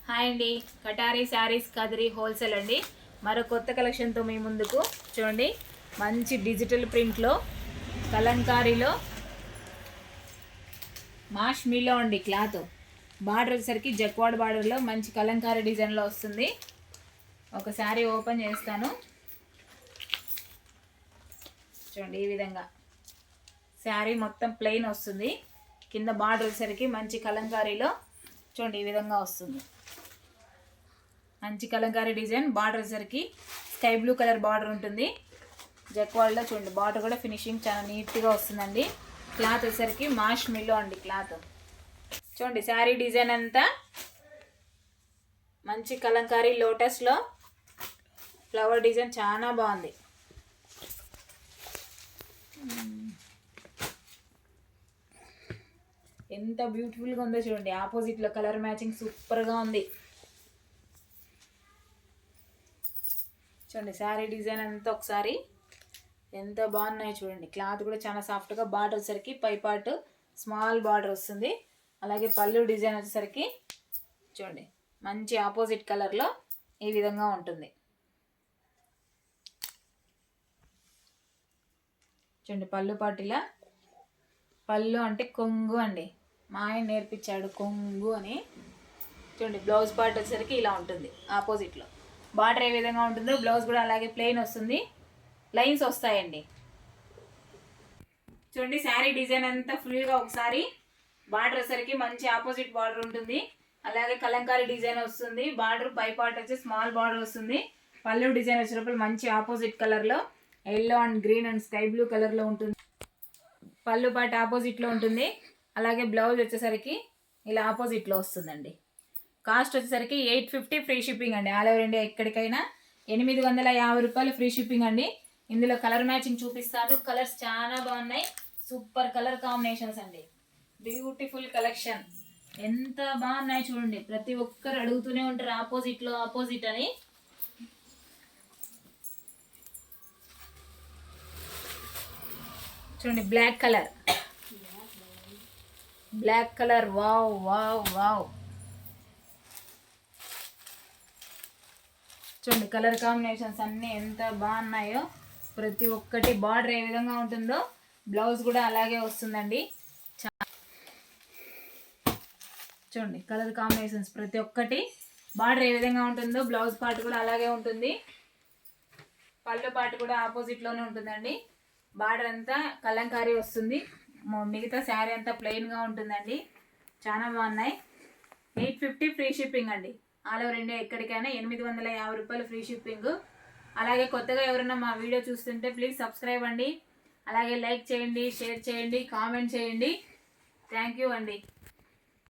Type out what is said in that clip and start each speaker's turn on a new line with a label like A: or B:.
A: Hi అండి, కటారీ saris Kadiri wholesale అండి. మరో కొత్త కలెక్షన్తో మీ ముందుకు. చూడండి, మంచి డిజిటల్ ప్రింట్లో కలంకారీలో మాష్ మీలో అండి. క్లాత్ బార్డర్ వచ్చేసరికి జక్వాడ్ బార్డర్లో మంచి కలంకారీ డిజైన్లో వస్తుంది. ఒక శారీ ఓపెన్ చేస్తాను. చూడండి, ఈ విధంగా శారీ మొత్తం ప్లెయిన్ వస్తుంది. కింద బార్డర్ వచ్చేసరికి మంచి కలంకారీలో చూడండి ఈ విధంగా వస్తుంది. మంచి కలంకారీ డిజైన్. బార్డర్ వచ్చేసరికి స్కై బ్లూ కలర్ బార్డర్ ఉంటుంది. జక్వాడ్లో చూడండి బార్డర్ కూడా ఫినిషింగ్ చాలా నీట్గా వస్తుందండి. క్లాత్ వచ్చేసరికి మాష్ మిల్లో అండి. క్లాత్ చూడండి, శారీ డిజైన్ అంతా మంచి కలంకారీ లోటస్లో ఫ్లవర్ డిజైన్ చాలా బాగుంది. ఎంత బ్యూటిఫుల్గా ఉందో చూడండి. ఆపోజిట్లో కలర్ మ్యాచింగ్ సూపర్గా ఉంది. చూడండి శారీ డిజైన్ అంతా ఒకసారి ఎంత బాగున్నాయో చూడండి. క్లాత్ కూడా చాలా సాఫ్ట్గా. బార్డర్ వచ్చేసరికి పై పార్ట్ స్మాల్ బార్డర్ వస్తుంది. అలాగే పళ్ళు డిజైన్ వచ్చేసరికి చూడండి మంచి ఆపోజిట్ కలర్లో ఈ విధంగా ఉంటుంది. చూడండి పళ్ళు పాటిలా. పళ్ళు అంటే కొంగు అండి. మా ఆయన నేర్పించాడు కొంగు అని. చూడండి బ్లౌజ్ పార్ట్ వచ్చేసరికి ఇలా ఉంటుంది. ఆపోజిట్లో బార్డర్ ఏ విధంగా ఉంటుందో బ్లౌజ్ కూడా అలాగే ప్లెయిన్ వస్తుంది. లైన్స్ వస్తాయండి. చూడండి శారీ డిజైన్ అంతా ఫుల్గా ఒకసారి బార్డర్ వచ్చేసరికి మంచి ఆపోజిట్ బార్డర్ ఉంటుంది. అలాగే కలంకారీ డిజైన్ వస్తుంది. బార్డర్ పై పార్ట్ వచ్చి స్మాల్ బార్డర్ వస్తుంది. పళ్ళు డిజైన్ వచ్చినప్పుడు మంచి ఆపోజిట్ కలర్లో yellow and green and sky blue కలర్లో ఉంటుంది. పళ్ళు పార్ట్ ఆపోజిట్లో ఉంటుంది. అలాగే బ్లౌజ్ వచ్చేసరికి ఇలా ఆపోజిట్లో వస్తుందండి. కాస్ట్ వచ్చేసరికి 850 ఫ్రీ షిప్పింగ్ అండి. ఆల్ ఓవర్ ఇండియా ఎక్కడికైనా 850 రూపాయలు ఫ్రీ షిప్పింగ్ అండి. ఇందులో కలర్ మ్యాచింగ్ చూపిస్తాను. కలర్స్ చాలా బాగున్నాయి. సూపర్ కలర్ కాంబినేషన్స్ అండి. Beautiful collection. ఎంత బాగున్నాయి చూడండి. ప్రతి ఒక్కరు అడుగుతూనే ఉంటారు ఆపోజిట్లో ఆపోజిట్ అని. చూడండి black colour. Black colour wow wow wow. చూడండి కలర్ కాంబినేషన్స్ అన్నీ ఎంత బాగున్నాయో. ప్రతి ఒక్కటి బార్డర్ ఏ విధంగా ఉంటుందో బ్లౌజ్ కూడా అలాగే వస్తుందండి. చూడండి కలర్ కాంబినేషన్స్ ప్రతి ఒక్కటి బార్డర్ ఏ విధంగా ఉంటుందో బ్లౌజ్ పార్ట్ కూడా అలాగే ఉంటుంది. పళ్ళు పార్ట్ కూడా ఆపోజిట్లోనే ఉంటుందండి. బార్డర్ అంతా కలంకారీ వస్తుంది. మిగతా శారీ అంతా ప్లెయిన్గా ఉంటుందండి. చాలా బాగున్నాయి. 850 ఫ్రీ షిప్పింగ్ అండి. ఆల్ ఓవర్ ఇండియా ఎక్కడికైనా 850 రూపాయలు ఫ్రీ షిప్పింగ్. అలాగే కొత్తగా ఎవరైనా మా వీడియో చూస్తుంటే ప్లీజ్ సబ్స్క్రైబ్ అండి. అలాగే లైక్ చేయండి, షేర్ చేయండి, కామెంట్ చేయండి. థ్యాంక్ యూ అండి.